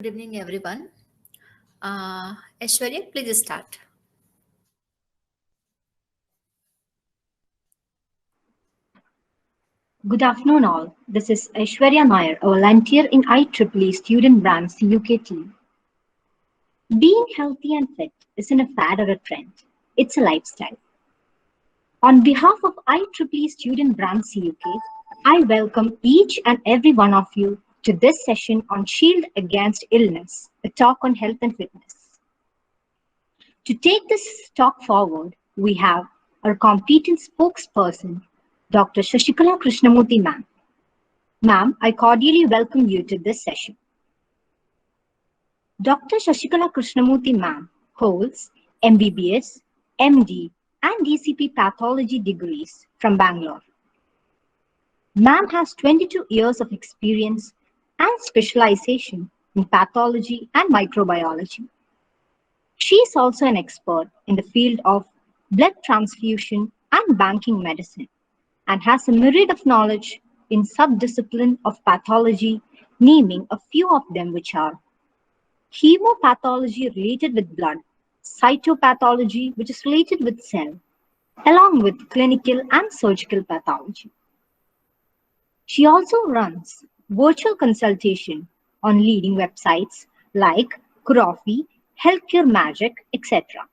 Good evening, everyone. Aishwarya, please start. Good afternoon, all. This is Aishwarya Nair, a volunteer in IEEE Student Branch UK team. Being healthy and fit isn't a fad or a trend, it's a lifestyle. On behalf of IEEE Student Branch UK, I welcome each and every one of you to this session on Shield Against Illness, a talk on health and fitness. To take this talk forward, we have our competent spokesperson, Dr. Shashikala Krishnamurthy ma'am. Ma'am, I cordially welcome you to this session. Dr. Shashikala Krishnamurthy ma'am holds MBBS, MD, and DCP pathology degrees from Bangalore. Ma'am has 22 years of experience and specialization in pathology and microbiology. She is also an expert in the field of blood transfusion and banking medicine and has a myriad of knowledge in subdiscipline of pathology, naming a few of them, which are hemopathology related with blood, cytopathology which is related with cell, along with clinical and surgical pathology. She also runs virtual consultation on leading websites like Kurofi, Healthcare Magic, etc.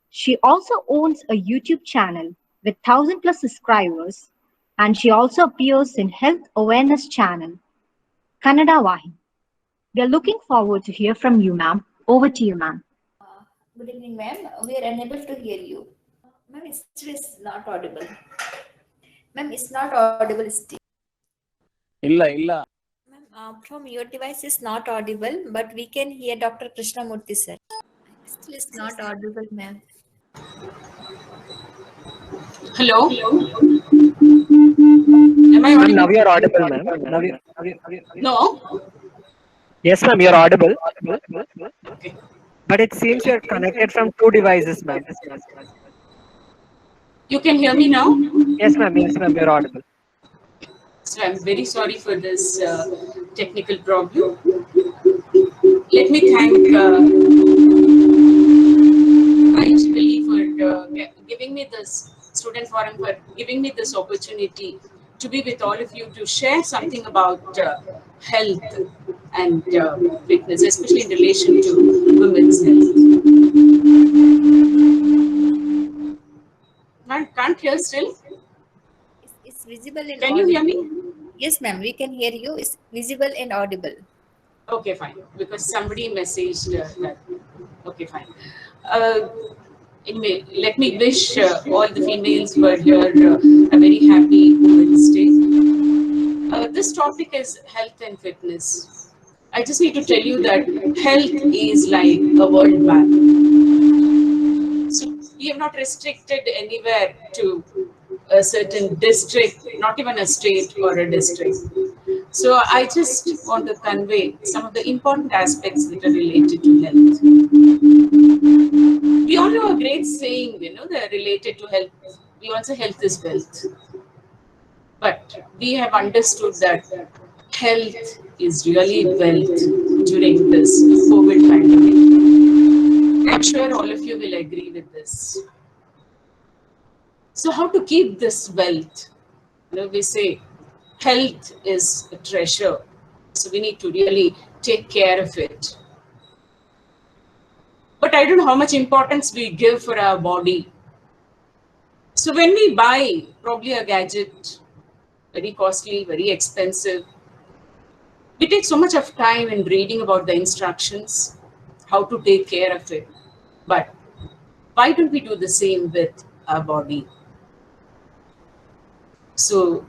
She also owns a YouTube channel with 1,000+ subscribers, and she also appears in health awareness channel, Kannada Vahin. We are looking forward to hear from you, ma'am. Over to you, ma'am. Good evening, ma'am. We are unable to hear you. Ma'am, it is not audible. Ma'am, it's not audible still. Illa. Ma'am, from your device is not audible, but we can hear Dr. Krishnamurthy, sir. Still is not audible, ma'am. Hello? Am I audible? Now you're audible, ma'am. No? Yes, ma'am, you're audible. Okay. But it seems you're connected from two devices, ma'am. You can hear me now? Yes, ma'am, you're audible. So I'm very sorry for this technical problem. Let me thank IEEE for giving me this student forum, for giving me this opportunity to be with all of you to share something about health and fitness, especially in relation to women's health. Can't hear still? It's visible and Can audible. you hear me? Yes, ma'am, we can hear you. It's visible and audible. Okay, fine. Because somebody messaged that. Okay, fine. Anyway, let me wish all the females who are here a very happy Women's Day. This topic is health and fitness. I just need to tell you that health is like a world map. So we have not restricted anywhere to a certain district, not even a state or a district. So I just want to convey some of the important aspects that are related to health. We all know a great saying, they're related to health. We also health is wealth. But we have understood that health is really wealth during this COVID pandemic. I'm sure all of you will agree with this. So how to keep this wealth? We say health is a treasure. So we need to really take care of it. But I don't know how much importance we give for our body. So when we buy probably a gadget, very costly, very expensive, we take so much of time in reading about the instructions, how to take care of it. But why don't we do the same with our body? So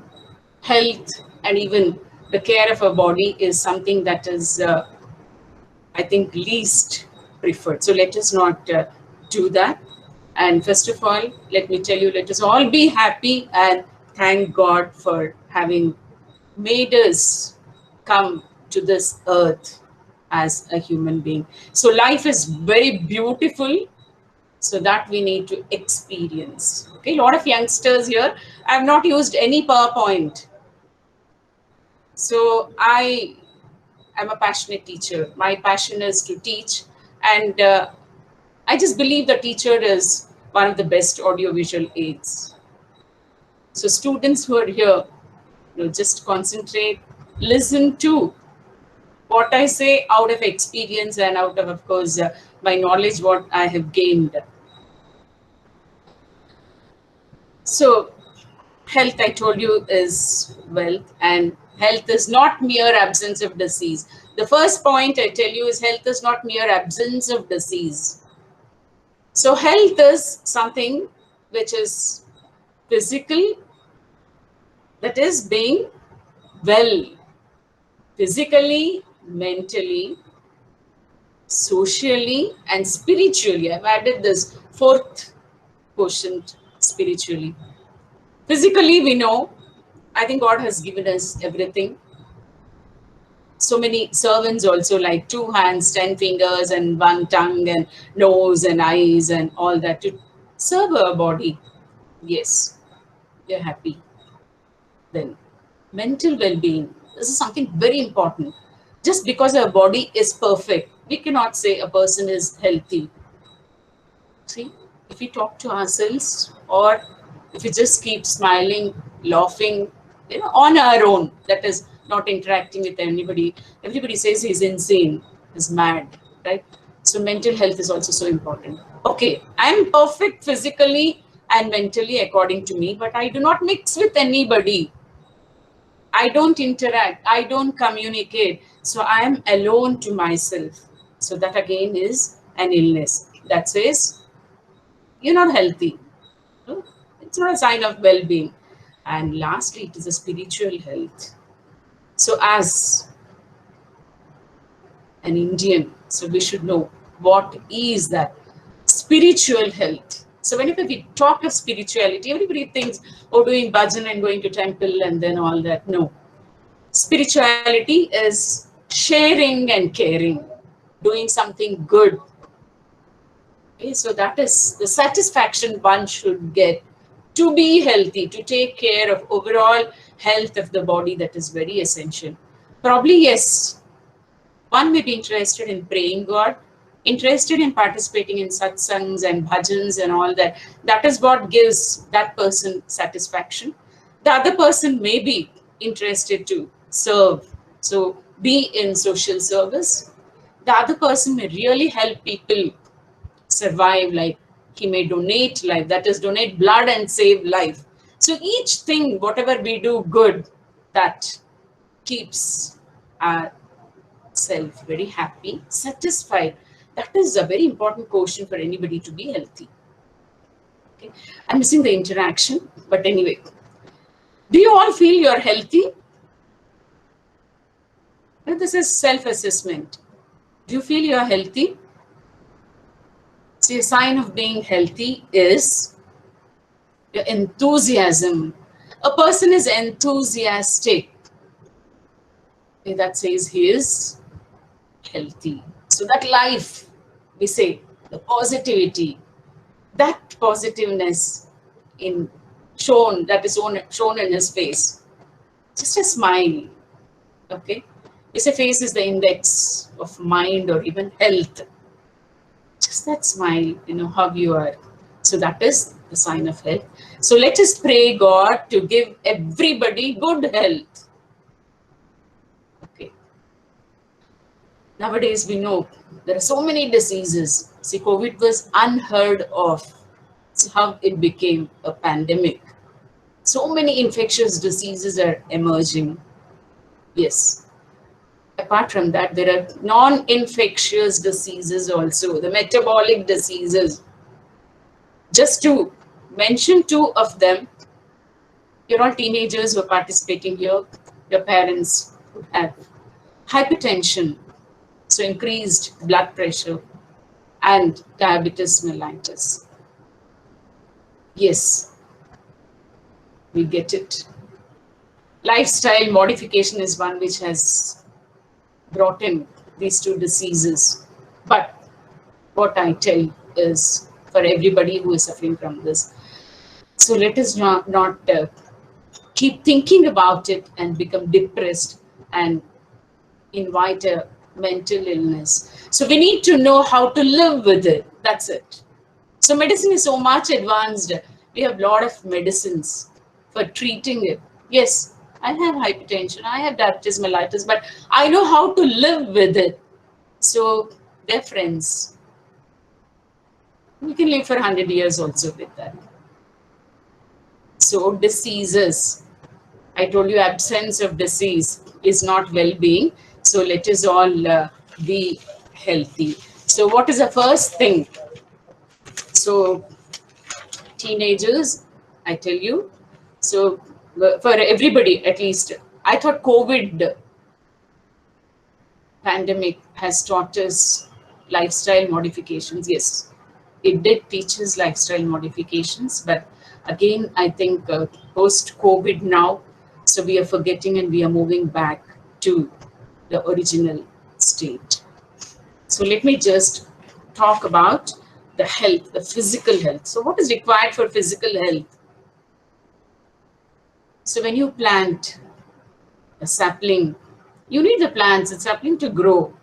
health and even the care of our body is something that is, I think, least preferred. So let us not do that. And first of all, let me tell you, let us all be happy and thank God for having made us come to this earth as a human being. So life is very beautiful, so that we need to experience. Okay, a lot of youngsters here, I have not used any PowerPoint. So I I'm a passionate teacher. My passion is to teach, and I just believe the teacher is one of the best audiovisual aids. So students who are here, just concentrate, listen to what I say out of experience and out of course, my knowledge, what I have gained. So health, I told you, is wealth, and health is not mere absence of disease. The first point I tell you is health is not mere absence of disease. So health is something which is physical, that is being well, physically, mentally, socially, and spiritually. I've added this fourth quotient, spiritually. Physically, we know, I think God has given us everything. So many servants also, like 2 hands, 10 fingers, and 1 tongue, and nose, and eyes, and all that to serve our body. Yes, we're happy. Then, mental well being. This is something very important. Just because our body is perfect, we cannot say a person is healthy. See, if we talk to ourselves, or if we just keep smiling, laughing, on our own, that is not interacting with anybody, everybody says he's insane, he's mad, right? So mental health is also so important. Okay, I'm perfect physically and mentally according to me, but I do not mix with anybody. I don't interact, I don't communicate. So I am alone to myself. So that again is an illness. That says you're not healthy. No? It's not a sign of well-being. And lastly, it is a spiritual health. So as an Indian, so we should know what is that spiritual health. So whenever we talk of spirituality, everybody thinks, oh, doing bhajan and going to temple and then all that. No. Spirituality is sharing and caring, doing something good. Okay, so that is the satisfaction one should get to be healthy, to take care of overall health of the body. That is very essential. Probably, yes, one may be interested in praying God, interested in participating in satsangs and bhajans and all that. That is what gives that person satisfaction. The other person may be interested to serve, so be in social service. The other person may really help people survive, like he may donate life, that is donate blood and save life. So each thing, whatever we do good, that keeps ourself very happy, satisfied. That is a very important quotient for anybody to be healthy. Okay, I'm missing the interaction, but anyway, do you all feel you're healthy? Well, this is self-assessment. Do you feel you're healthy? See, a sign of being healthy is your enthusiasm. A person is enthusiastic. Okay, that says he is healthy. So that life, we say, the positivity, that positiveness in shown, that is shown in his face. Just a smile. Okay, we say face is the index of mind or even health. Just that smile, how you are. So that is the sign of health. So let us pray God to give everybody good health. Okay. Nowadays we know there are so many diseases. See, COVID was unheard of. See how it became a pandemic. So many infectious diseases are emerging. Yes. Apart from that, there are non-infectious diseases also, the metabolic diseases. Just to mention 2 of them, you're all teenagers who are participating here, your parents would have hypertension, so increased blood pressure, and diabetes mellitus. Yes, we get it. Lifestyle modification is one which has brought in these 2 diseases. But what I tell is for everybody who is suffering from this. So let us not keep thinking about it and become depressed and invite a mental illness. So we need to know how to live with it. That's it. So medicine is so much advanced. We have a lot of medicines for treating it. Yes, I have hypertension, I have diabetes mellitus, but I know how to live with it. So they're friends. We can live for 100 years also with that. So diseases, I told you absence of disease is not well-being. So let us all be healthy. So what is the first thing? So teenagers, I tell you. So for everybody, at least, I thought COVID pandemic has taught us lifestyle modifications. Yes, it did teach us lifestyle modifications, but again, I think post-COVID now, so we are forgetting and we are moving back to the original state. So let me just talk about the health, the physical health. So what is required for physical health? So when you plant a sapling, you need the plants, the sapling to grow.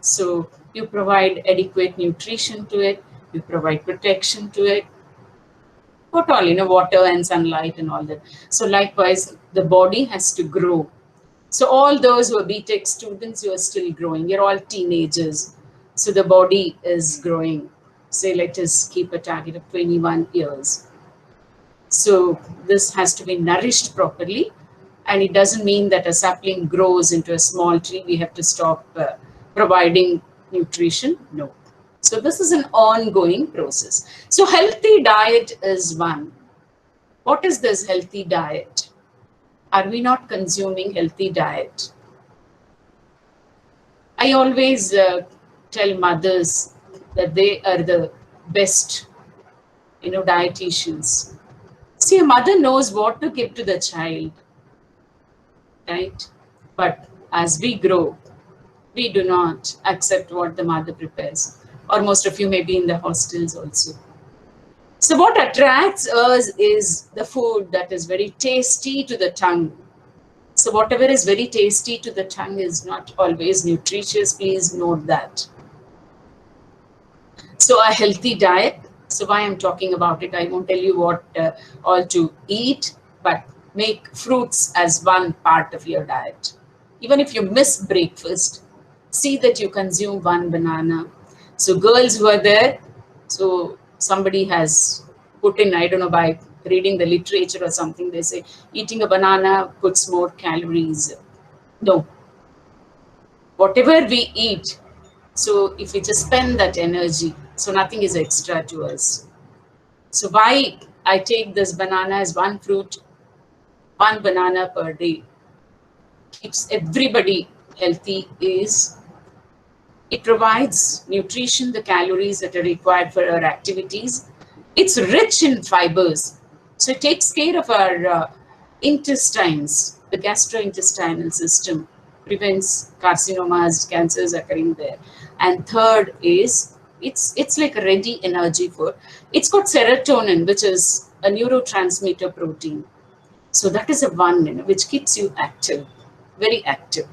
So you provide adequate nutrition to it, you provide protection to it, what all, water and sunlight and all that. So likewise, the body has to grow. So all those who are BTech students, you are still growing. You're all teenagers. So the body is growing. Say, let us keep a target of 21 years. So this has to be nourished properly. And it doesn't mean that a sapling grows into a small tree. We have to stop providing nutrition. No. So this is an ongoing process. So healthy diet is one. What is this healthy diet? Are we not consuming healthy diet? I always tell mothers that they are the best, dietitians. See, a mother knows what to give to the child, right? But as we grow, we do not accept what the mother prepares. Or most of you may be in the hostels also. So what attracts us is the food that is very tasty to the tongue. So whatever is very tasty to the tongue is not always nutritious. Please note that. So a healthy diet. So why I'm talking about it, I won't tell you what all to eat, but make fruits as one part of your diet. Even if you miss breakfast, see that you consume one banana. So girls who are there, so somebody has put in, I don't know, by reading the literature or something, they say eating a banana puts more calories. No. Whatever we eat, so if we just spend that energy, so nothing is extra to us. So why I take this banana as one fruit, one banana per day, keeps everybody healthy is it provides nutrition, the calories that are required for our activities. It's rich in fibers. So it takes care of our intestines, the gastrointestinal system, prevents carcinomas, cancers occurring there. And third is, it's like a ready energy food. It's got serotonin, which is a neurotransmitter protein. So that is a one, which keeps you active, very active.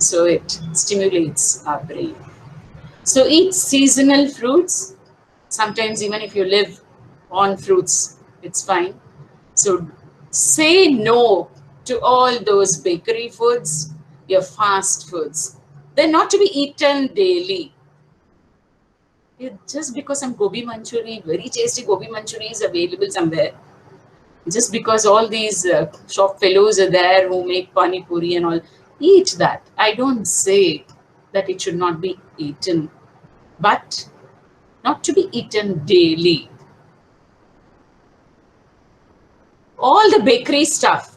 So it stimulates our brain. So eat seasonal fruits. Sometimes even if you live on fruits, it's fine. So say no to all those bakery foods, your fast foods. They're not to be eaten daily. Just because some gobi manchuri, very tasty gobi manchuri is available somewhere, just because all these shop fellows are there who make pani puri and all, eat that. I don't say that it should not be eaten, but not to be eaten daily. All the bakery stuff,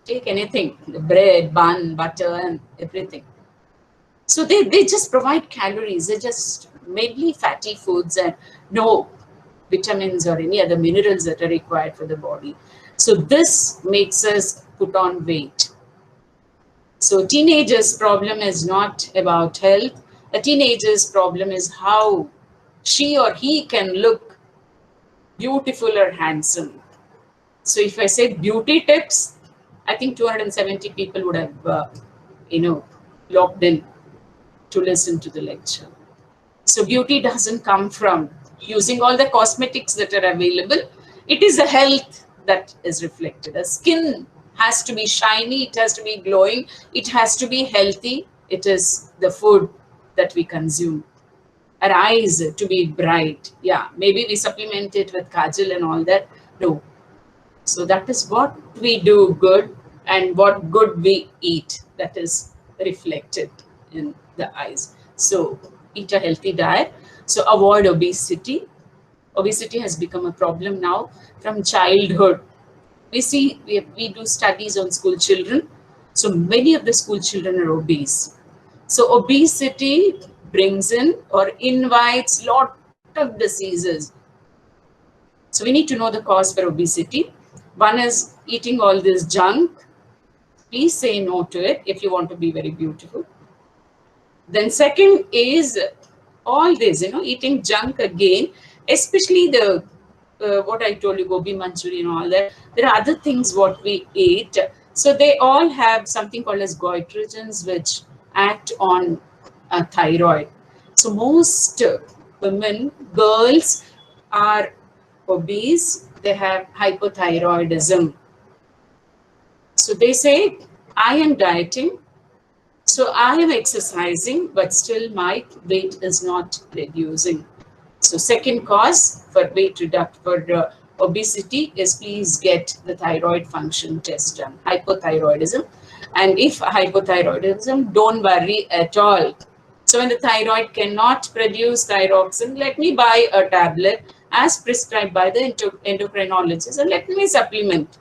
take anything, the bread, bun, butter, and everything. So they just provide calories. They're just mainly fatty foods and no vitamins or any other minerals that are required for the body. So this makes us put on weight. So teenagers' problem is not about health. A teenager's problem is how she or he can look beautiful or handsome. So if I say beauty tips, I think 270 people would have locked in to listen to the lecture. So beauty doesn't come from using all the cosmetics that are available. It is the health that is reflected. The skin has to be shiny, it has to be glowing, it has to be healthy. It is the food that we consume. Our eyes to be bright. Yeah, maybe we supplement it with kajal and all that. No. So that is what we do good, and what good we eat, that is reflected in the eyes. So eat a healthy diet. So avoid obesity. Obesity has become a problem now from childhood. We see, we do studies on school children. So many of the school children are obese. So obesity brings in or invites lot of diseases. So we need to know the cause for obesity. One is eating all this junk. Please say no to it if you want to be very beautiful. Then second is all this, eating junk again, especially the what I told you, gobi manchurian, all that. There are other things what we eat. So they all have something called as goitrogens, which act on thyroid. So most women, girls are obese. They have hypothyroidism. So they say, I am dieting, so I am exercising, but still my weight is not reducing. So second cause for weight reduction, for obesity, is please get the thyroid function test done, hypothyroidism. And if hypothyroidism, don't worry at all. So when the thyroid cannot produce thyroxine, let me buy a tablet as prescribed by the endocrinologist and let me supplement.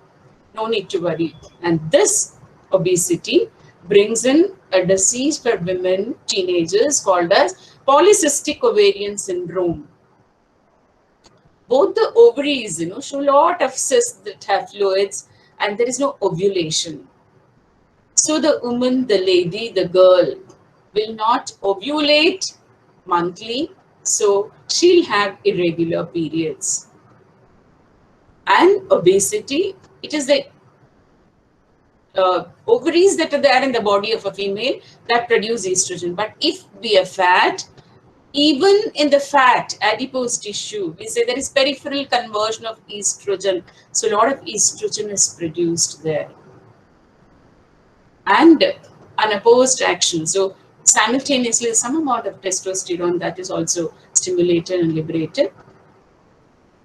No need to worry. And this obesity brings in a disease for women, teenagers, called as polycystic ovarian syndrome. Both the ovaries, show a lot of cysts that have fluids, and there is no ovulation. So the woman, the lady, the girl will not ovulate monthly, so she'll have irregular periods. And obesity, it is the ovaries that are there in the body of a female that produce estrogen. But if we are fat, even in the fat, adipose tissue, we say there is peripheral conversion of estrogen. So a lot of estrogen is produced there. And unopposed action. So simultaneously, some amount of testosterone that is also stimulated and liberated.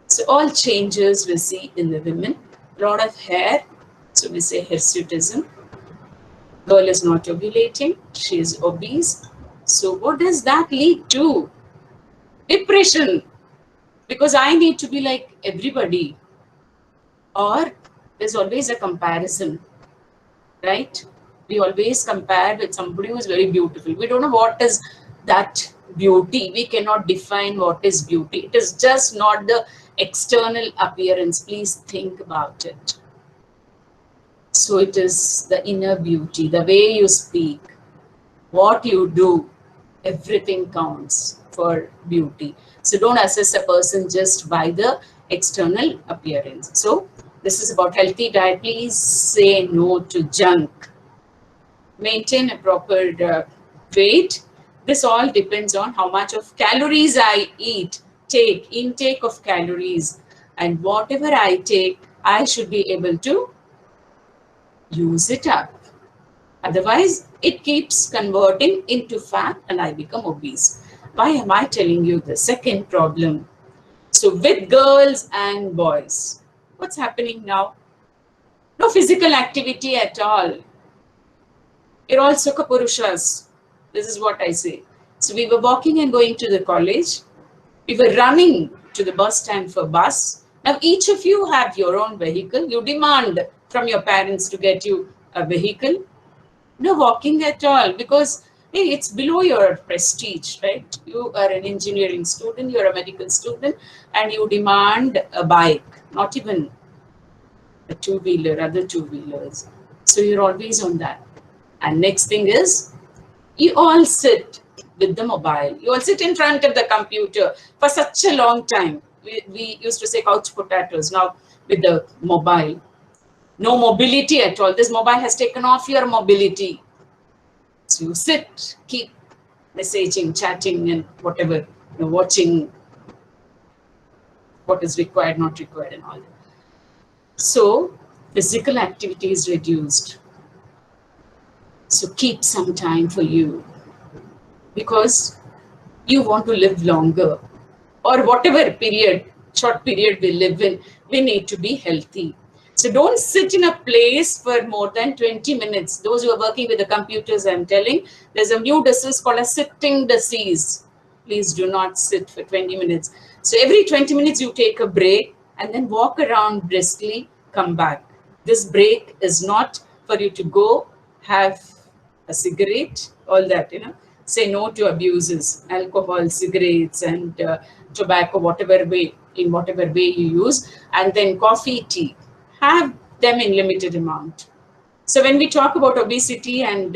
So all changes we see in the women. A lot of hair. So we say hirsutism. Girl is not ovulating. She is obese. So what does that lead to? Depression. Because I need to be like everybody. Or there's always a comparison. Right? We always compare with somebody who is very beautiful. We don't know what is that beauty. We cannot define what is beauty. It is just not the external appearance. Please think about it. So it is the inner beauty, the way you speak, what you do, everything counts for beauty. So don't assess a person just by the external appearance. So this is about healthy diet. Please say no to junk. Maintain a proper weight. This all depends on how much of calories I eat, intake of calories. And whatever I take, I should be able to use it up. Otherwise, it keeps converting into fat and I become obese. Why am I telling you the second problem? So with girls and boys, what's happening now? No physical activity at all. You're all sukha purushas. This is what I say. So we were walking and going to the college. We were running to the bus stand for bus. Now each of you have your own vehicle. You demand from your parents to get you a vehicle. No walking at all, because hey, it's below your prestige, right? You are an engineering student, you're a medical student, and you demand a bike, not even a two-wheeler, other two-wheelers. So you're always on that. And next thing is, you all sit with the mobile. You all sit in front of the computer for such a long time. We used to say couch potatoes. Now with the mobile, no mobility at all. This mobile has taken off your mobility. So you sit, keep messaging, chatting, and whatever, watching what is required, not required, and all that. So physical activity is reduced. So keep some time for you, because you want to live longer, or whatever period, short period we live in, we need to be healthy. So don't sit in a place for more than 20 minutes. Those who are working with the computers, I'm telling, there's a new disease called a sitting disease. Please do not sit for 20 minutes. So every 20 minutes you take a break and then walk around briskly, come back. This break is not for you to go have a cigarette, all that, say no to abuses, alcohol, cigarettes, and tobacco, whatever way, in whatever way you use, and then coffee, tea. Have them in limited amount. So when we talk about obesity and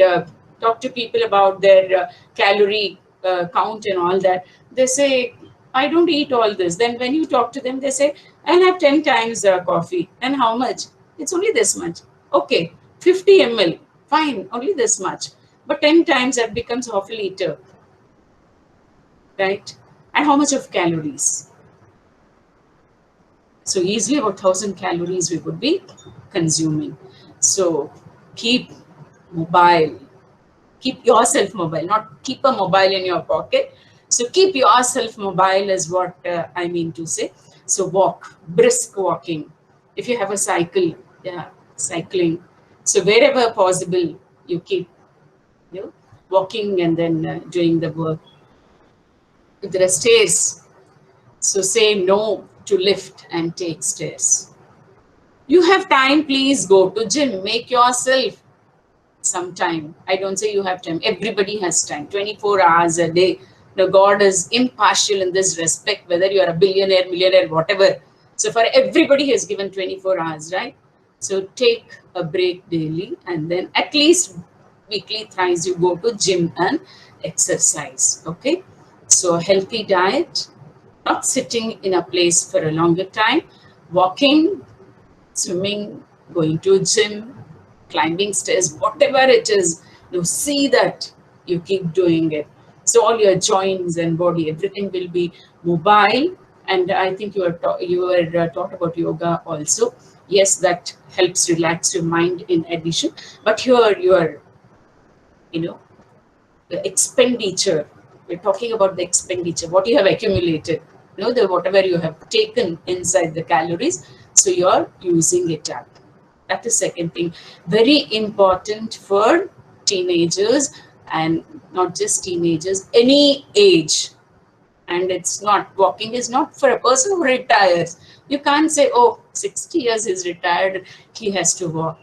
talk to people about their calorie count and all that, they say, I don't eat all this. Then when you talk to them, they say, I'll have 10 times coffee. And how much? It's only this much. Okay, 50 ml. Fine, only this much. But 10 times that becomes half a liter. Right? And how much of calories? So easily about 1,000 calories we would be consuming. So keep mobile. Keep yourself mobile, not keep a mobile in your pocket. So keep yourself mobile is what I mean to say. So walk, brisk walking. If you have a cycle, yeah, cycling. So wherever possible, you keep walking and then doing the work. If there are stairs, so say no to lift and take stairs. You have time, please go to gym. Make yourself some time. I don't say you have time. Everybody has time. 24 hours a day. The God is impartial in this respect, whether you are a billionaire, millionaire, whatever. So for everybody, He has given 24 hours, right? So take a break daily, and then at least weekly thrice you go to gym and exercise. Okay. So healthy diet, not sitting in a place for a longer time, walking, swimming, going to a gym, climbing stairs, whatever it is, see that you keep doing it. So all your joints and body, everything will be mobile. And I think you were taught about yoga also. Yes, that helps relax your mind in addition. But here your, the expenditure. We're talking about the expenditure, what you have accumulated, whatever you have taken inside the calories. So you're using it up. That is second thing. Very important for teenagers, and not just teenagers, any age. And it's not, walking is not for a person who retires. You can't say, oh, 60 years he's retired, he has to walk.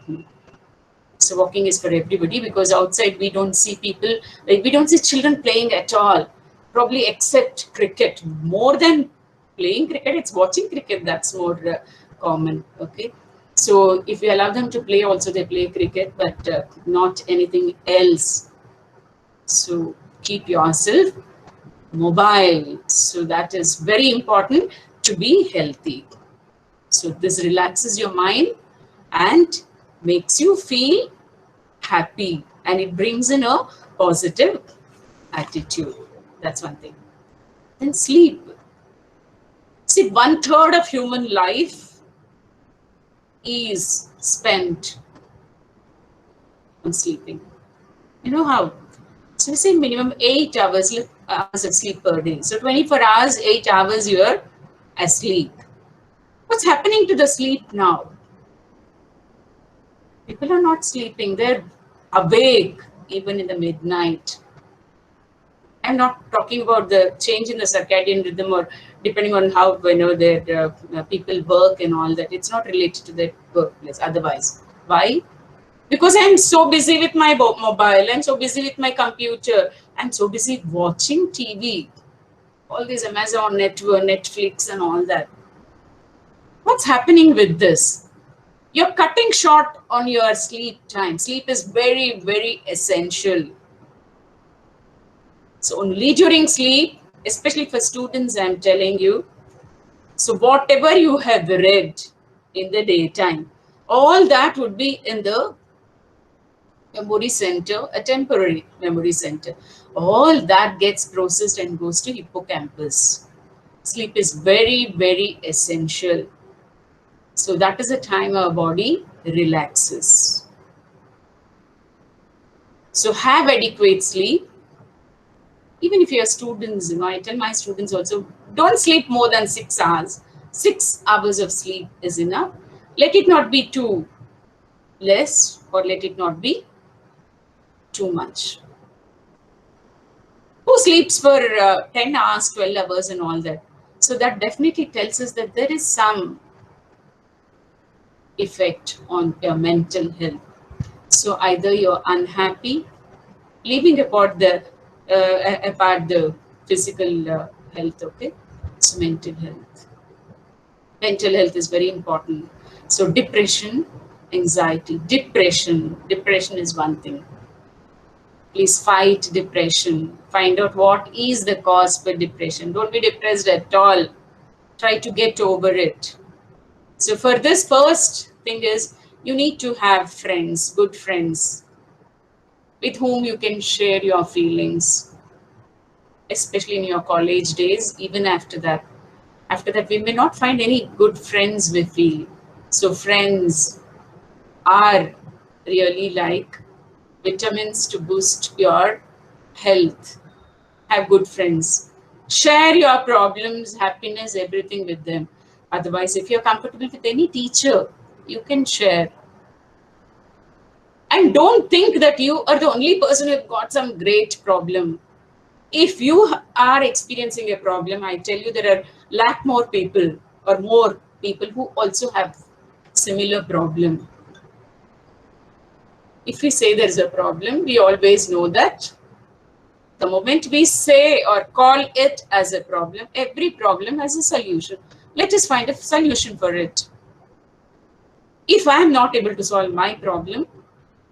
So walking is for everybody, because outside we don't see people, like we don't see children playing at all, probably except cricket. More than playing cricket, it's watching cricket that's more common. Okay. So if you allow them to play also, they play cricket, but not anything else. So keep yourself mobile. So that is very important to be healthy. So this relaxes your mind and makes you feel happy, and it brings in a positive attitude. That's one thing. Then sleep. See, 1/3 of human life is spent on sleeping. You know how? So we say minimum 8 hours of sleep per day. So 24 hours, 8 hours you're asleep. What's happening to the sleep now? People are not sleeping. They're awake even in the midnight. I'm not talking about the change in the circadian rhythm, or depending on how their people work and all that. It's not related to their workplace. Otherwise, why? Because I'm so busy with my mobile. I'm so busy with my computer. I'm so busy watching TV. All these Amazon network, Netflix, and all that. What's happening with this? You're cutting short on your sleep time. Sleep is very, very essential. So only during sleep, especially for students, I'm telling you. So whatever you have read in the daytime, all that would be in the memory center, a temporary memory center. All that gets processed and goes to hippocampus. Sleep is very, very essential. So that is the time our body relaxes. So have adequate sleep. Even if you're students, I tell my students also, don't sleep more than 6 hours. 6 hours of sleep is enough. Let it not be too less or let it not be too much. Who sleeps for 10 hours, 12 hours and all that? So that definitely tells us that there is some effect on your mental health. So either you're unhappy, leaving apart the physical health, okay? So mental health. Mental health is very important. So depression, anxiety, depression is one thing. Please fight depression. Find out what is the cause for depression. Don't be depressed at all. Try to get over it. So for this, first thing is you need to have friends, good friends, with whom you can share your feelings, especially in your college days, even after that. After that, we may not find any good friends, we feel. So friends are really like vitamins to boost your health. Have good friends. Share your problems, happiness, everything with them. Otherwise, if you're comfortable with any teacher, you can share. And don't think that you are the only person who got some great problem. If you are experiencing a problem, I tell you there are lakh more people or more people who also have similar problem. If we say there's a problem, we always know that the moment we say or call it as a problem, every problem has a solution. Let us find a solution for it. If I am not able to solve my problem,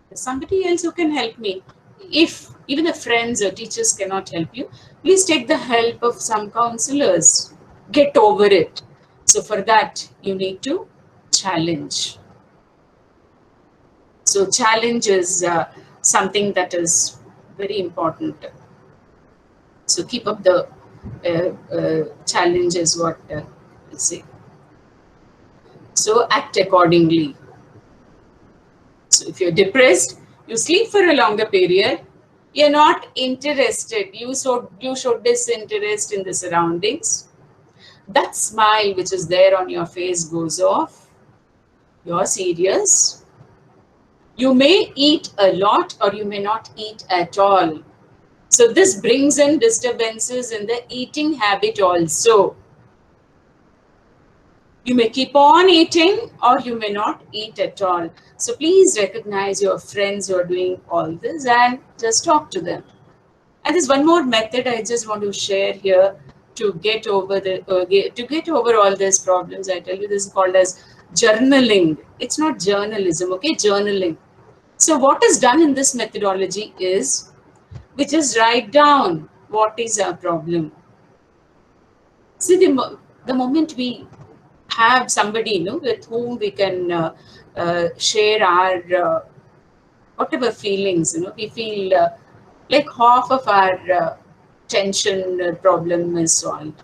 there's somebody else who can help me. If even the friends or teachers cannot help you, please take the help of some counselors. Get over it. So for that, you need to challenge. So challenge is something that is very important. So keep up the challenge is what I say. So act accordingly. So if you're depressed, you sleep for a longer period, you're not interested, you show disinterest in the surroundings. That smile which is there on your face goes off. You're serious. You may eat a lot or you may not eat at all. So this brings in disturbances in the eating habit also. You may keep on eating or you may not eat at all. So please recognize your friends who are doing all this and just talk to them. And there's one more method I just want to share here to get over all these problems. I tell you, this is called as journaling. It's not journalism, okay? Journaling. So what is done in this methodology is we just write down what is our problem. See, the moment we have somebody with whom we can share our whatever feelings, we feel like half of our tension problem is solved.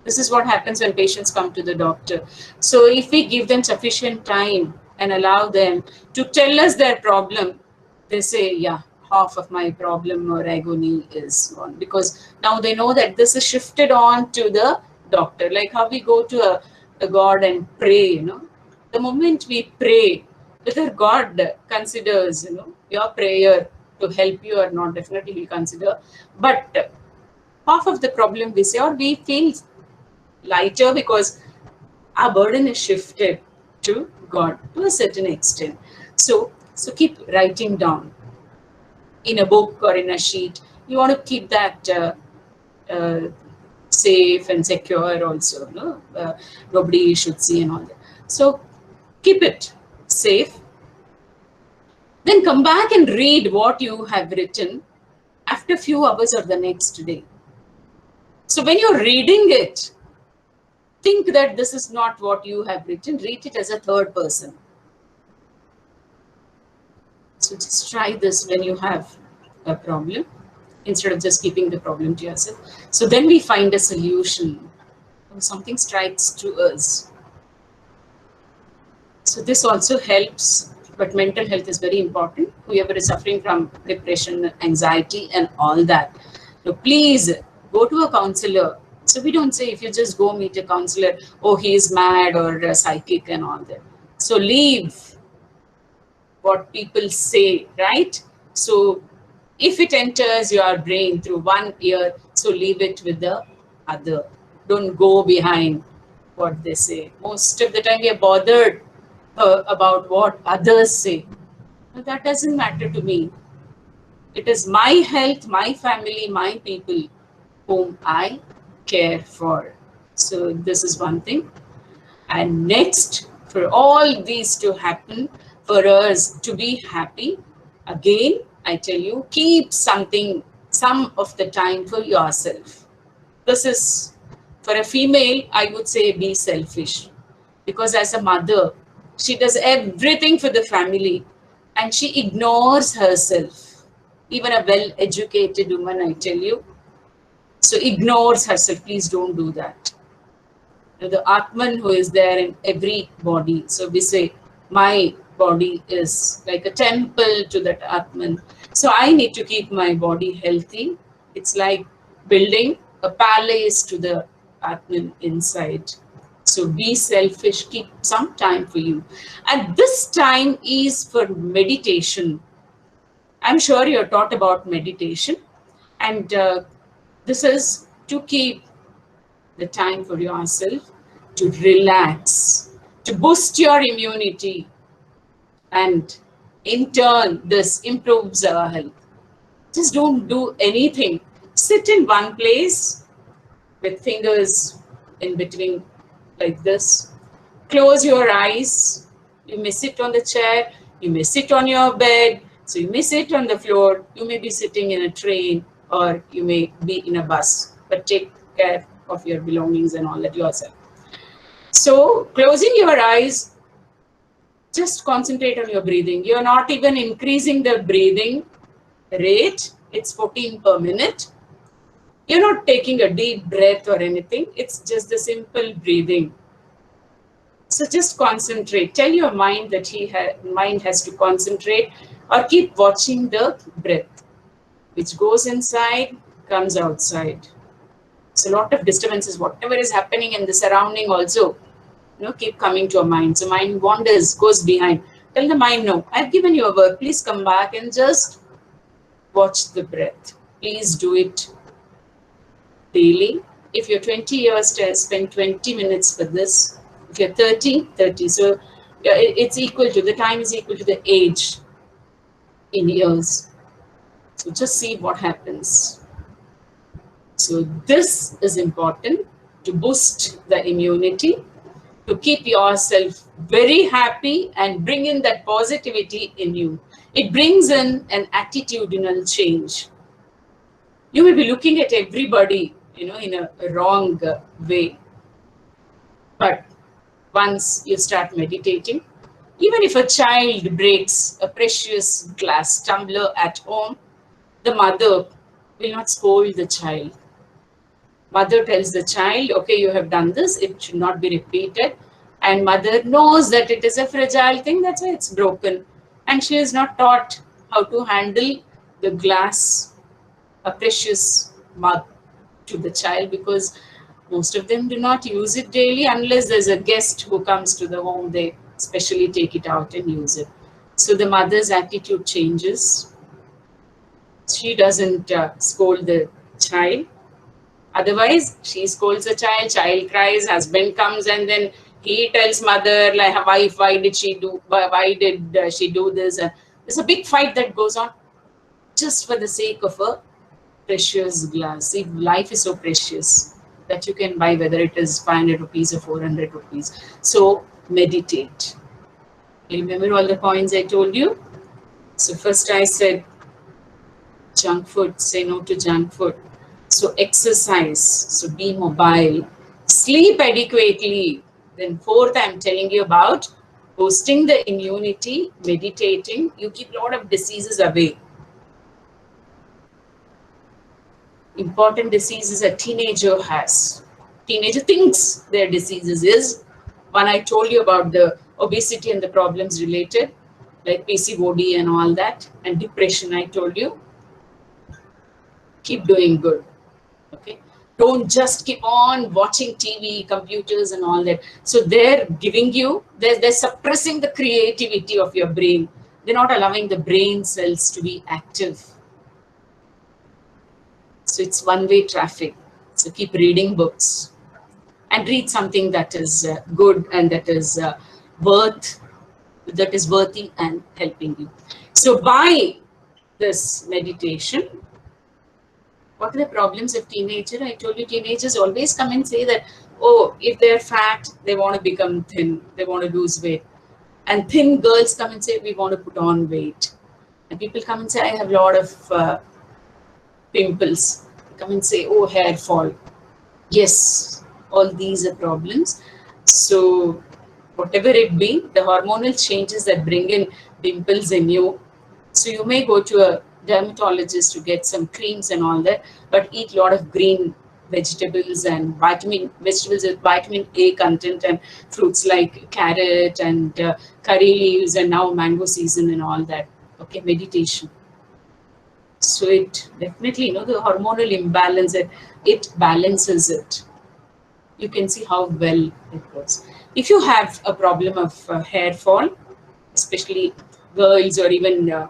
This is what happens when patients come to the doctor. So if we give them sufficient time and allow them to tell us their problem, they say, yeah, half of my problem or agony is gone. Because now they know that this is shifted on to the doctor. Like how we go to a God and pray, The moment we pray, whether God considers, your prayer to help you or not, definitely He'll consider. But half of the problem we say, or we feel lighter because our burden is shifted to God to a certain extent. So keep writing down in a book or in a sheet. You want to keep that safe and secure also. Nobody should see and all that. So keep it safe. Then come back and read what you have written after a few hours or the next day. So when you're reading it, think that this is not what you have written. Read it as a third person. So just try this when you have a problem, instead of just keeping the problem to yourself. So then we find a solution. When something strikes to us. So this also helps, but mental health is very important. Whoever is suffering from depression, anxiety, and all that, so please go to a counselor. So we don't say if you just go meet a counselor, oh, he is mad or psychic and all that. So leave what people say, right? So if it enters your brain through one ear, so leave it with the other. Don't go behind what they say. Most of the time we are bothered about what others say. But that doesn't matter to me. It is my health, my family, my people whom I care for. So this is one thing. And next, for all these to happen, for us to be happy, again, I tell you, keep something, some of the time for yourself. This is, for a female, I would say be selfish. Because as a mother, she does everything for the family and she ignores herself. Even a well-educated woman, I tell you, so ignores herself. Please don't do that. The Atman who is there in every body. So we say, my body is like a temple to that Atman. So I need to keep my body healthy. It's like building a palace to the Atman inside. So be selfish, keep some time for you. And this time is for meditation. I'm sure you're taught about meditation. And this is to keep the time for yourself, to relax, to boost your immunity, and in turn, this improves our health. Just don't do anything. Sit in one place with fingers in between like this. Close your eyes. You may sit on the chair, you may sit on your bed, so you may sit on the floor, you may be sitting in a train, or you may be in a bus, but take care of your belongings and all that yourself. So closing your eyes, just concentrate on your breathing. You're not even increasing the breathing rate. It's 14 per minute. You're not taking a deep breath or anything. It's just the simple breathing. So just concentrate. Tell your mind that mind has to concentrate, or keep watching the breath, which goes inside, comes outside. So a lot of disturbances, whatever is happening in the surrounding also, keep coming to your mind. So mind wanders, goes behind. Tell the mind, no, I've given you a work. Please come back and just watch the breath. Please do it daily. If you're 20 years, spend 20 minutes for this. If you're 30, 30. So it's equal to, the time is equal to the age in years. So just see what happens. So this is important to boost the immunity, to keep yourself very happy and bring in that positivity in you. It brings in an attitudinal change. You may be looking at everybody, in a wrong way. But once you start meditating, even if a child breaks a precious glass tumbler at home, the mother will not scold the child. Mother tells the child, okay, you have done this, it should not be repeated. And mother knows that it is a fragile thing, that's why it's broken. And she is not taught how to handle the glass, a precious mug, to the child, because most of them do not use it daily unless there's a guest who comes to the home, they specially take it out and use it. So the mother's attitude changes. She doesn't scold the child. Otherwise, she scolds the child cries, husband comes, and then he tells mother, like, why did she do this? And there's a big fight that goes on just for the sake of a precious glass. See, life is so precious that you can buy, whether it is 500 rupees or 400 rupees. So meditate. You remember all the points I told you? So first I said junk food, say no to junk food. So exercise, so be mobile, sleep adequately. Then fourth, I'm telling you about boosting the immunity, meditating, you keep a lot of diseases away. Important diseases a teenager has. Teenager thinks their diseases is. One I told you about the obesity and the problems related, like PCOD and all that, and depression I told you. Keep doing good. Okay. Don't just keep on watching TV, computers and all that. So they're giving you, they're suppressing the creativity of your brain. They're not allowing the brain cells to be active. So it's one-way traffic. So keep reading books and read something that is good and that is worthy and helping you. So by this meditation, what are the problems of teenager? I told you teenagers always come and say that, oh, if they're fat, they want to become thin, they want to lose weight. And thin girls come and say, we want to put on weight. And people come and say, I have a lot of pimples. They come and say, oh, hair fall. Yes, all these are problems. So whatever it be, the hormonal changes that bring in pimples in you. So you may go to a dermatologist to get some creams and all that, but eat a lot of green vegetables and vegetables with vitamin A content and fruits like carrot and curry leaves and now mango season and all that. Okay, meditation. So it definitely, the hormonal imbalance, it balances it. You can see how well it goes. If you have a problem of hair fall, especially girls or even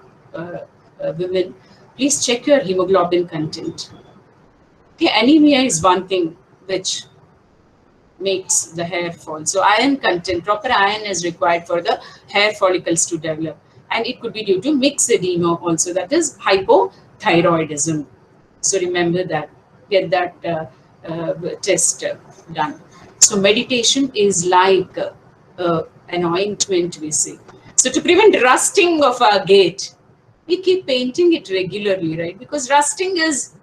women, please check your hemoglobin content. Okay, anemia is one thing which makes the hair fall. So iron content, proper iron is required for the hair follicles to develop. And it could be due to mixed edema also, that is hypothyroidism. So remember that, get that test done. So meditation is like an ointment, we say. So to prevent rusting of our gate, we keep painting it regularly, right? Because rusting is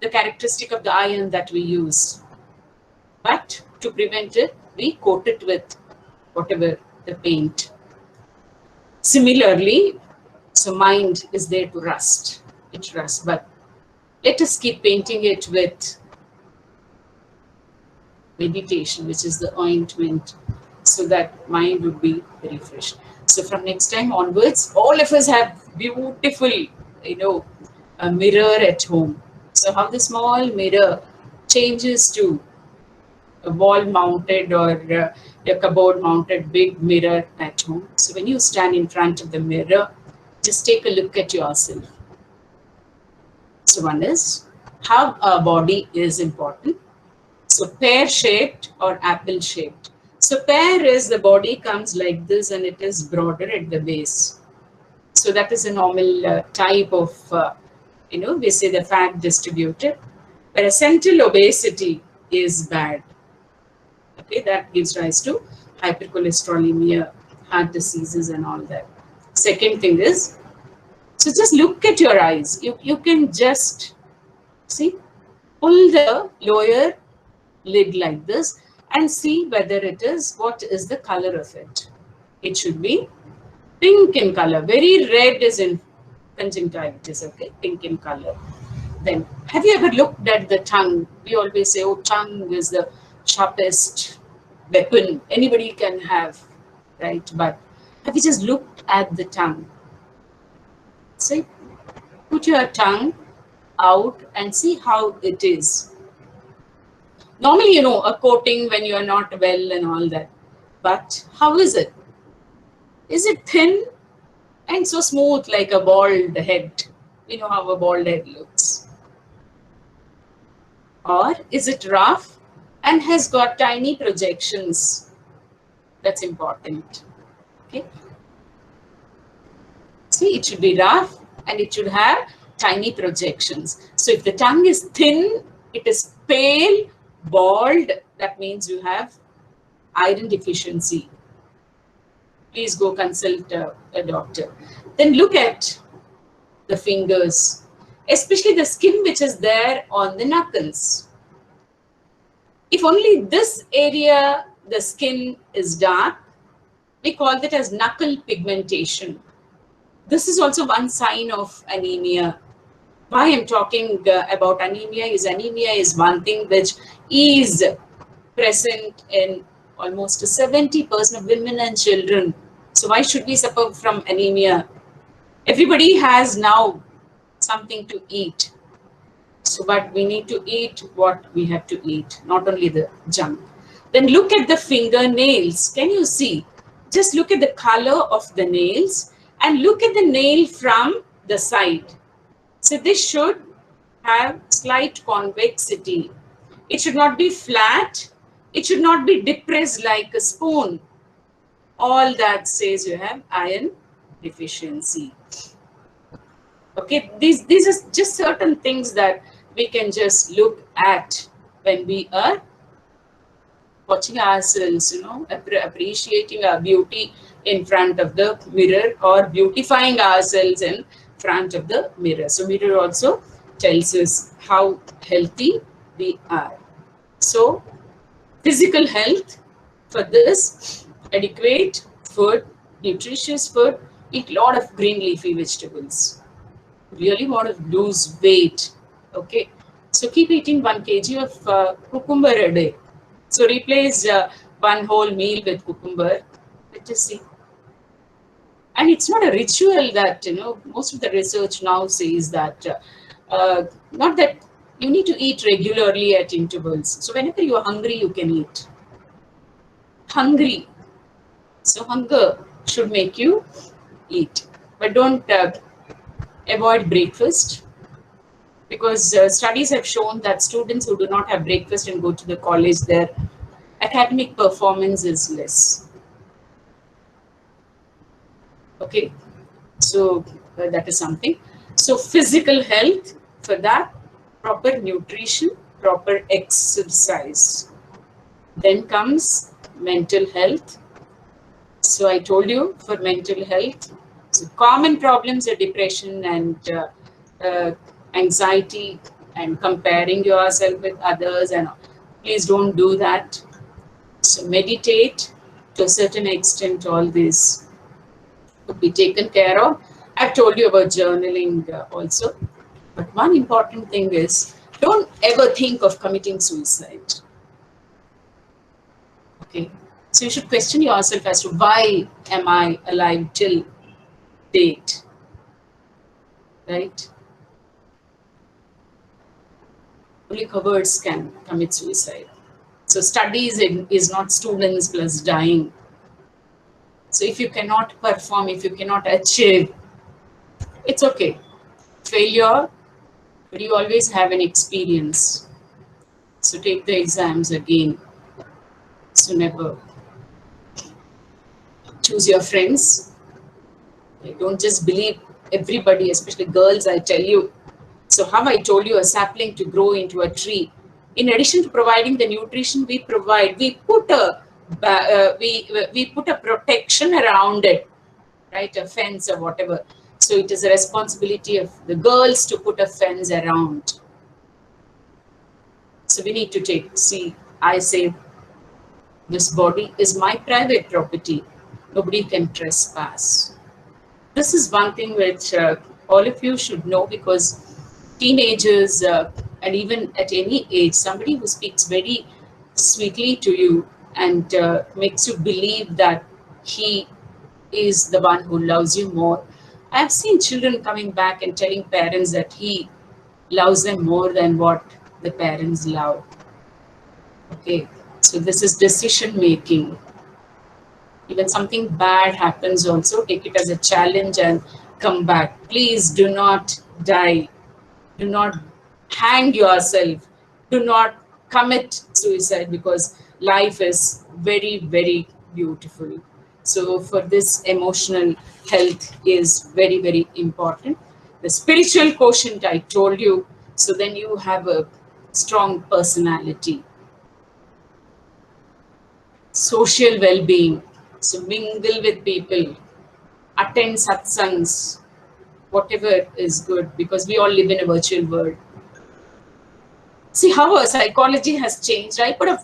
the characteristic of the iron that we use. But to prevent it, we coat it with whatever the paint. Similarly, so mind is there to rust. It rusts, but let us keep painting it with meditation, which is the ointment, so that mind would be refreshed. So from next time onwards, all of us have beautiful, a mirror at home. So how the small mirror changes to a wall mounted or a cupboard mounted big mirror at home. So when you stand in front of the mirror, just take a look at yourself. So one is how our body is important. So pear-shaped or apple-shaped. So pear is the body comes like this and it is broader at the base. So that is a normal type of, we say the fat distributed. Whereas central obesity is bad. Okay, that gives rise to hypercholesterolemia, heart diseases and all that. Second thing is, so just look at your eyes. You can just, see, pull the lower lid like this and see whether what is the color of it. It should be pink in color. Very red is in conjunctivitis, okay, pink in color. Then, have you ever looked at the tongue? We always say, oh, tongue is the sharpest weapon anybody can have, right? But have you just looked at the tongue? See, put your tongue out and see how it is. Normally, a coating when you are not well and all that. But how is it? Is it thin and so smooth like a bald head? You know how a bald head looks. Or is it rough and has got tiny projections? That's important. Okay. See, it should be rough and it should have tiny projections. So if the tongue is thin, it is pale, bald, that means you have iron deficiency. Please go consult a doctor. Then look at the fingers, especially the skin which is there on the knuckles. If only this area, the skin is dark, We call that as knuckle pigmentation. This is also one sign of anemia. Why I'm talking about anemia is one thing which is present in almost 70% of women and children. So why should we suffer from anemia? Everybody has now something to eat. So, but we need to eat what we have to eat, not only the junk. Then look at the fingernails. Can you see? Just look at the color of the nails and look at the nail from the side. So this should have slight convexity. It should not be flat. It should not be depressed like a spoon. All that says you have iron deficiency. Okay, these are just certain things that we can just look at when we are watching ourselves, appreciating our beauty in front of the mirror or beautifying ourselves in front of the mirror. So mirror also tells us how healthy we are. So physical health, for this, adequate food, nutritious food, eat a lot of green leafy vegetables. Really want to lose weight, okay? So keep eating 1 kg of cucumber a day. So replace one whole meal with cucumber. Let us see. And it's not a ritual that, most of the research now says that, not that you need to eat regularly at intervals. So whenever you are hungry, you can eat. Hungry. So hunger should make you eat. But don't avoid breakfast, because studies have shown that students who do not have breakfast and go to the college, their academic performance is less. Okay, so that is something. So physical health, for that, proper nutrition, proper exercise. Then comes mental health. So I told you, for mental health, so common problems are depression and anxiety and comparing yourself with others, and please don't do that. So meditate to a certain extent, all this could be taken care of. I've told you about journaling also. But one important thing is, don't ever think of committing suicide. Okay. So you should question yourself as to why am I alive till date, right? Only cowards can commit suicide. So studies is not students plus dying. So if you cannot perform, if you cannot achieve, it's okay. Failure, but you always have an experience. So take the exams again. So never. Choose your friends. Don't just believe everybody, especially girls, I tell you. So how I told you a sapling to grow into a tree. In addition to providing the nutrition we provide, we put a we put a protection around it, right? A fence or whatever. So it is a responsibility of the girls to put a fence around. So we need to see, I say, this body is my private property. Nobody can trespass. This is one thing which all of you should know, because teenagers and even at any age, somebody who speaks very sweetly to you and makes you believe that he is the one who loves you more. I've seen children coming back and telling parents that he loves them more than what the parents love. Okay, so this is decision making. Even something bad happens also, take it as a challenge and come back. Please do not die. Do not hang yourself. Do not commit suicide, because life is very, very beautiful. So for this, emotional health is very, very important. The spiritual quotient I told you, so then you have a strong personality. Social well-being. So mingle with people, attend satsangs, whatever is good, because we all live in a virtual world. See how our psychology has changed. I put a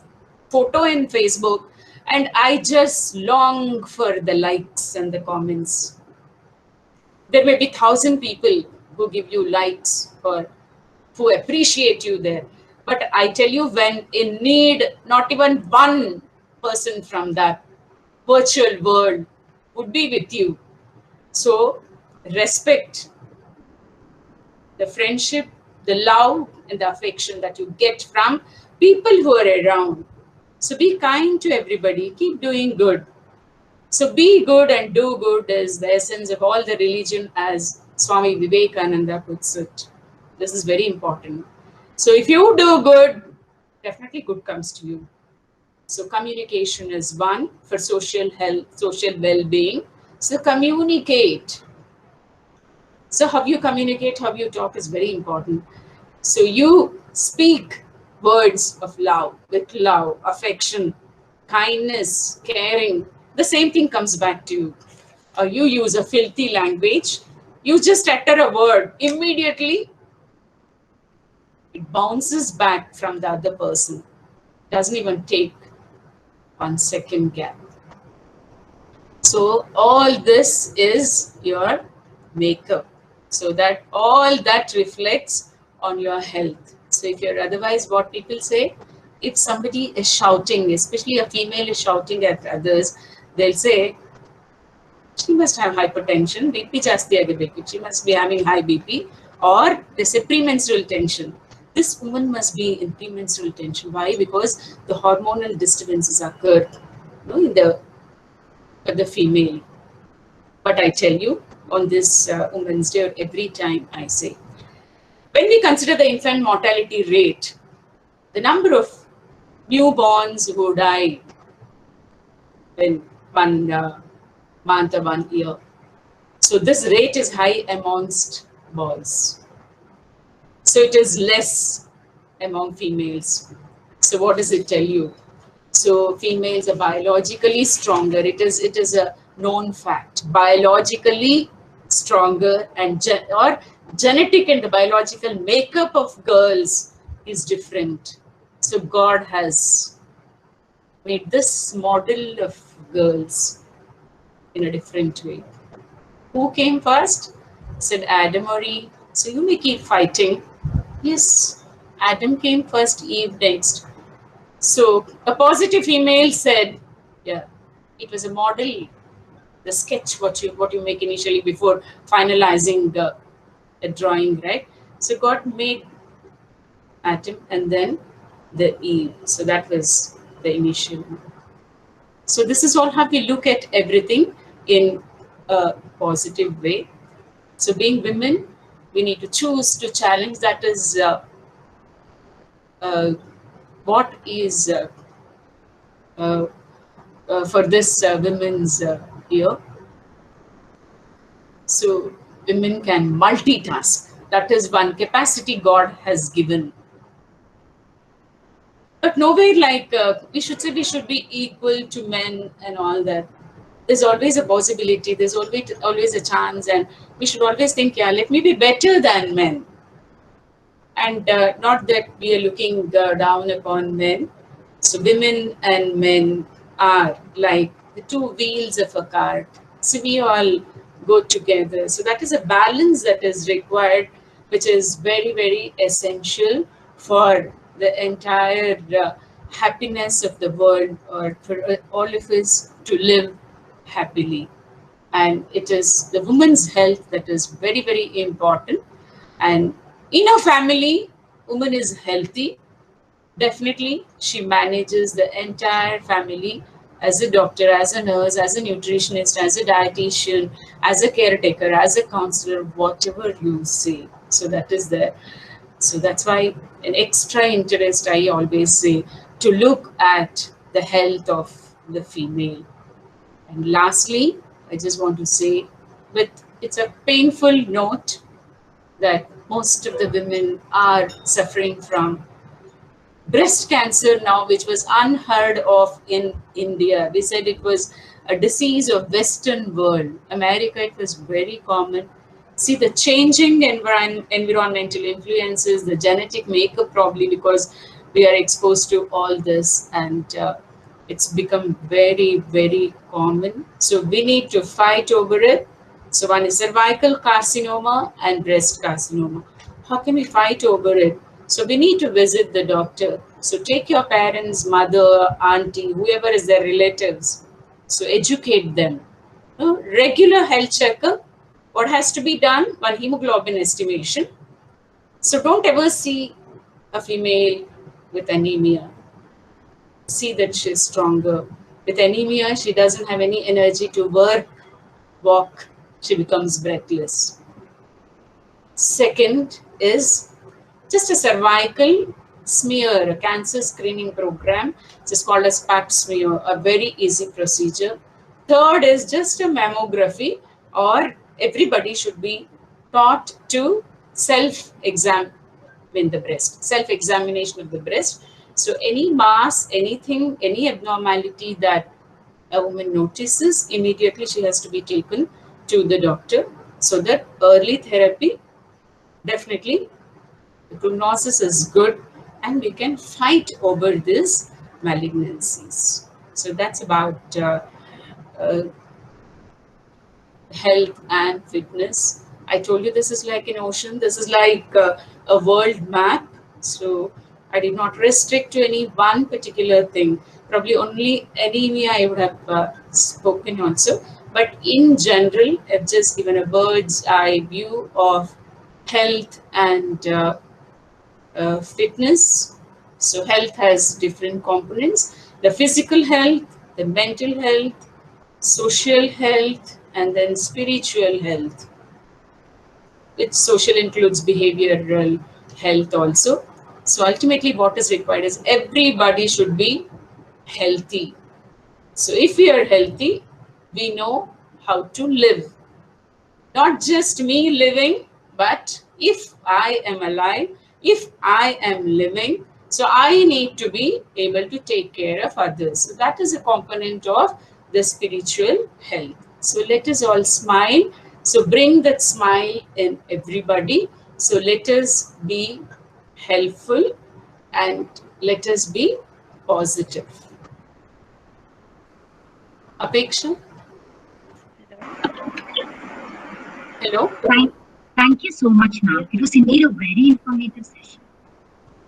photo in Facebook And I just long for the likes and the comments. There may be 1,000 people who give you likes or who appreciate you there. But I tell you, when in need, not even one person from that virtual world would be with you. So respect the friendship, the love, and the affection that you get from people who are around. So be kind to everybody, keep doing good. So be good and do good is the essence of all the religion, as Swami Vivekananda puts it. This is very important. So if you do good, definitely good comes to you. So communication is one for social health, social well-being. So communicate. So how you communicate, how you talk is very important. So you speak words of love, with love, affection, kindness, caring. The same thing comes back to you. Or you use a filthy language, you just utter a word, immediately it bounces back from the other person. Doesn't even take 1 second gap. So all this is your makeup. So that all that reflects on your health. So if you're otherwise, what people say, if somebody is shouting, especially a female is shouting at others, they'll say, she must have hypertension, BP ಜಾಸ್ತಿ ಆಗಿರ್ಬೇಕು, she must be having high BP, or they say premenstrual tension. This woman must be in premenstrual tension. Why? Because the hormonal disturbances occur, in the female. But I tell you, on this Women's Day, every time I say, when we consider the infant mortality rate, the number of newborns who die in 1 month or 1 year. So this rate is high amongst boys. So it is less among females. So what does it tell you? So females are biologically stronger. It is a known fact. Biologically stronger and genetic and the biological makeup of girls is different. So God has made this model of girls in a different way. Who came first? Said Adam or Eve. So you may keep fighting. Yes, Adam came first, Eve next. So a positive female said, yeah, it was a model, the sketch what you make initially before finalizing the drawing, right? So God made Adam and then the Eve. So that was the initial. So this is all how we look at everything in a positive way. So being women, we need to choose to challenge. That is what is for this women's year. So women can multitask. That is one capacity God has given. But nowhere like we should say we should be equal to men and all that. There's always a possibility, there's always a chance, and we should always think, yeah, let me be better than men. And not that we are looking down upon men. So women and men are like the two wheels of a cart. So we all go together. So that is a balance that is required, which is very, very essential for the entire happiness of the world, or for all of us to live happily. And it is the woman's health that is very, very important. And in a family, woman is healthy. Definitely, she manages the entire family as a doctor, as a nurse, as a nutritionist, as a dietitian, as a caretaker, as a counselor, whatever you say. So that is there. So that's why an extra interest, I always say, to look at the health of the female. And lastly, I just want to say, it's a painful note that most of the women are suffering from breast cancer now, which was unheard of in India. We said it was a disease of Western world. America, it was very common. See the changing environmental influences, the genetic makeup, probably because we are exposed to all this. And It's become very, very common. So we need to fight over it. So one is cervical carcinoma and breast carcinoma. How can we fight over it? So we need to visit the doctor. So take your parents, mother, auntie, whoever is their relatives. So educate them. Regular health checkup. What has to be done? One, hemoglobin estimation. So don't ever see a female with anemia. See that she's stronger. With anemia, she doesn't have any energy to work, walk. She becomes breathless. Second is just a cervical smear, a cancer screening program. It's called a pap smear, a very easy procedure. Third is just a mammography, or everybody should be taught to self-examine the breast, self-examination of the breast. So any mass, anything, any abnormality that a woman notices, immediately she has to be taken to the doctor, so that early therapy, definitely the prognosis is good and we can fight over these malignancies. So that's about uh, health and fitness. I told you this is like an ocean. This is like a world map. So I did not restrict to any one particular thing. Probably only anemia I would have spoken also. But in general, I've just given a bird's eye view of health and fitness. So health has different components. The physical health, the mental health, social health, and then spiritual health. Which social includes behavioral health also. So ultimately what is required is everybody should be healthy. So if we are healthy, we know how to live. Not just me living, but if I am alive, if I am living, so I need to be able to take care of others. So that is a component of the spiritual health. So let us all smile. So bring that smile in everybody. So let us be helpful and let us be positive. Apeksha? Hello? Thank you so much, ma'am. It was indeed a very informative session.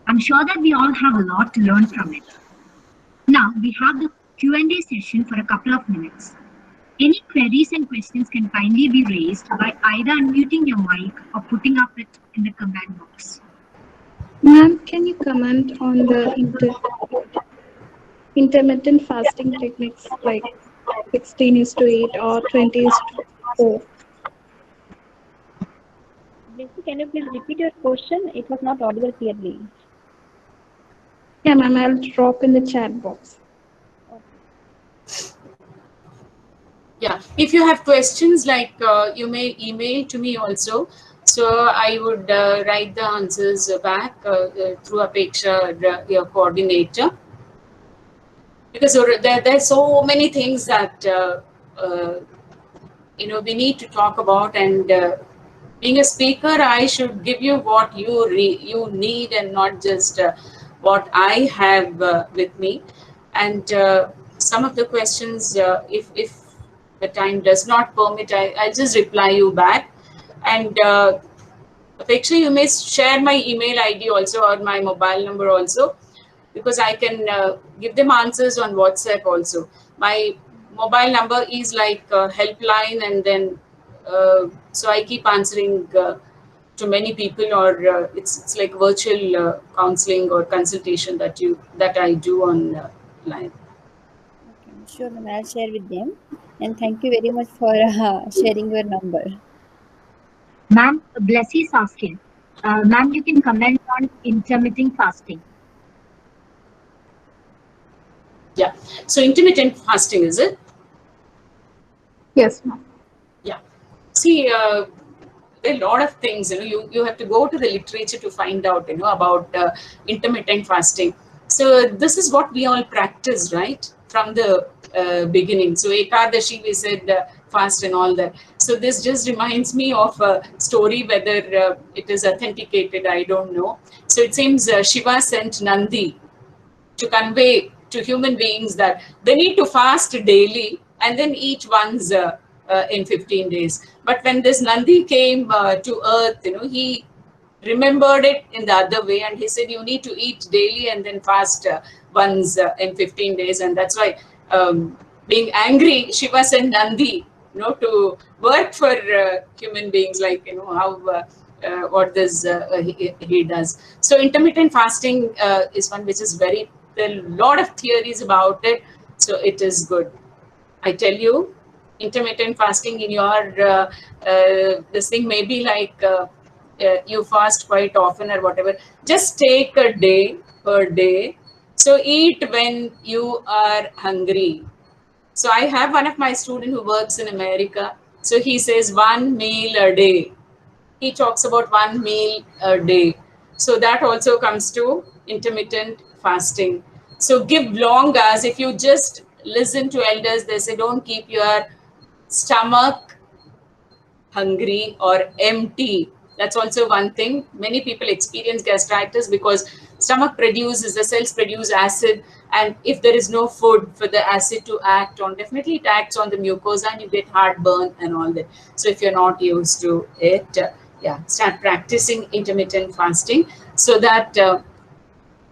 I'm sure that we all have a lot to learn from it. Now, we have the Q&A session for a couple of minutes. Any queries and questions can kindly be raised by either unmuting your mic or putting up it in the comment box. Ma'am, can you comment on the intermittent fasting techniques like 16:8 or 20:4? Blessy, can you please repeat your question? It was not audible clearly. Yeah, ma'am, I'll drop in the chat box. Yeah, if you have questions, like you may email to me also. So I would write the answers back through Apeksha, your coordinator. Because there are so many things that we need to talk about, and being a speaker, I should give you what you need and not just what I have with me. And some of the questions, if the time does not permit, I'll just reply you back. And Apeksha, you may share my email ID also, or my mobile number also, because I can give them answers on WhatsApp also. My mobile number is like helpline, and then so I keep answering to many people, or it's like virtual counseling or consultation that I do on line. Okay, sure, ma'am. I'll share with them. And thank you very much for sharing your number. Ma'am, Blessy is asking, ma'am, you can comment on intermittent fasting. Yeah. So intermittent fasting, is it? Yes, ma'am. Yeah. See, there are a lot of things. You have to go to the literature to find out about intermittent fasting. So this is what we all practice, right, from the beginning. So Ekadashi, we said fast and all that. So this just reminds me of a story, whether it is authenticated, I don't know. So it seems Shiva sent Nandi to convey to human beings that they need to fast daily and then eat once in 15 days. But when this Nandi came to earth, he remembered it in the other way, and he said you need to eat daily and then fast once in 15 days. And that's why being angry, Shiva sent Nandi to work for human beings, like how what this he does. So intermittent fasting is one which is there are a lot of theories about it, so it is good. I tell you, intermittent fasting in your this thing may be like you fast quite often or whatever. Just take a day per day. So eat when you are hungry. So I have one of my students who works in America. So he says 1 meal a day. He talks about 1 meal a day. So that also comes to intermittent fasting. So give long hours. If you just listen to elders, they say don't keep your stomach hungry or empty. That's also one thing. Many people experience gastritis because the cells produce acid, and if there is no food for the acid to act on, definitely it acts on the mucosa and you get heartburn and all that. So if you're not used to it, start practicing intermittent fasting, so that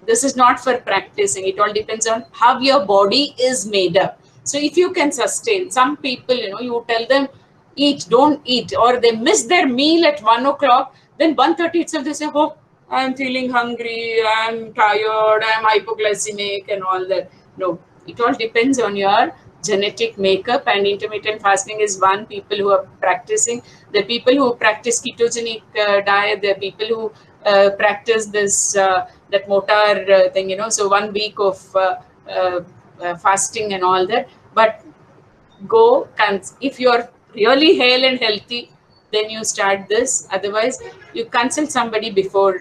this is not for practicing. It all depends on how your body is made up. So if you can sustain, some people, you tell them eat, don't eat, or they miss their meal at 1 o'clock, then 1:30 itself they say, oh, I'm feeling hungry, I'm tired, I'm hypoglycemic and all that. No, it all depends on your genetic makeup, and intermittent fasting is one. People who are practicing, the people who practice ketogenic diet, the people who practice this that motor thing, so 1 week of fasting and all that. But if you're really hale and healthy, then you start this. Otherwise, you consult somebody before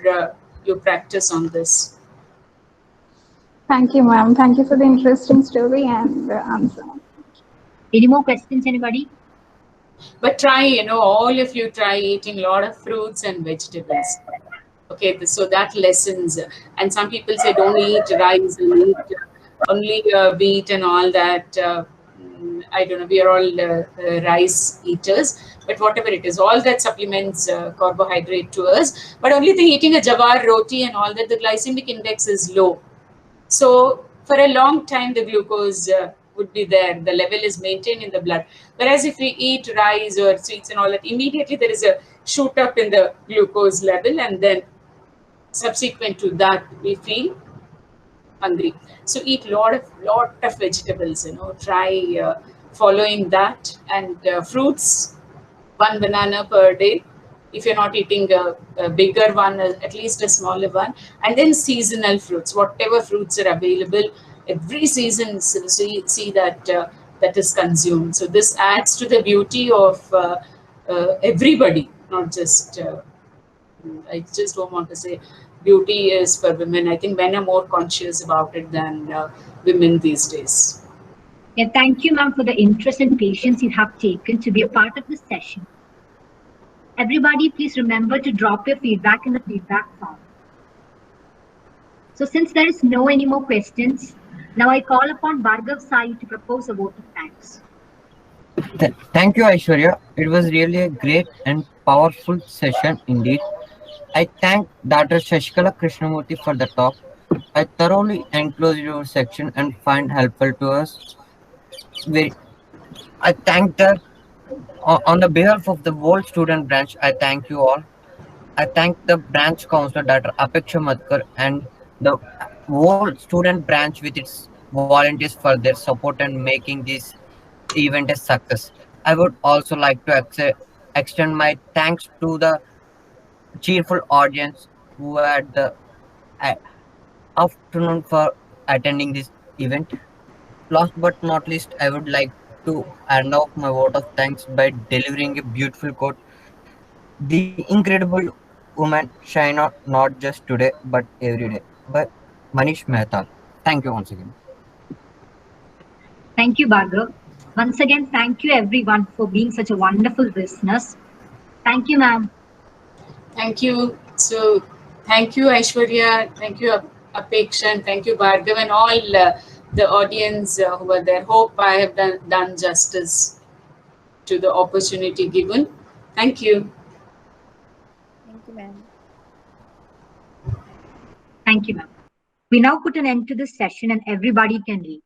you practice on this. Thank you, ma'am. Thank you for the interesting story and answer. Any more questions, anybody? But try, all of you try eating a lot of fruits and vegetables. Okay, so that lessens. And some people say don't eat rice and eat only wheat and all that. I don't know, we are all rice eaters, but whatever it is, all that supplements carbohydrate to us. But only thing, eating a jawar roti and all that, the glycemic index is low. So for a long time, the glucose would be there. The level is maintained in the blood. Whereas if we eat rice or sweets and all that, immediately there is a shoot up in the glucose level, and then subsequent to that, we feel hungry. So eat lot of vegetables. Try following that, and fruits, 1 banana per day. If you're not eating a bigger one, at least a smaller one. And then seasonal fruits, whatever fruits are available, every season, see that that is consumed. So this adds to the beauty of everybody, not just, I just don't want to say beauty is for women. I think men are more conscious about it than women these days. Yeah, thank you, ma'am, for the interest and patience you have taken to be a part of this session. Everybody, please remember to drop your feedback in the feedback form. So since there is no any more questions, now I call upon Bhargav Sai to propose a vote of thanks. Thank you, Aishwarya. It was really a great and powerful session indeed. I thank Dr. Shashikala Krishnamurthy for the talk. I thoroughly enclosed your section and find helpful to us. I thank on the behalf of the whole student branch, I thank you all. I thank the branch counselor, Dr. Apeksha, and the whole student branch with its volunteers for their support and making this event a success. I would also like to extend my thanks to the cheerful audience who had the uh, afternoon for attending this event. Last but not least, I would like to end off my vote of thanks by delivering a beautiful quote. The incredible woman shine not just today but every day. By Manish Mehta. Thank you once again. Thank you, Bhargav. Once again, thank you everyone for being such a wonderful listeners. Thank you, ma'am. Thank you. So thank you, Aishwarya. Thank you, Apeksha, and thank you, Bhargav, and all the audience who were there. Hope I have done justice to the opportunity given. Thank you. Thank you, ma'am. Thank you, ma'am. We now put an end to this session and everybody can leave.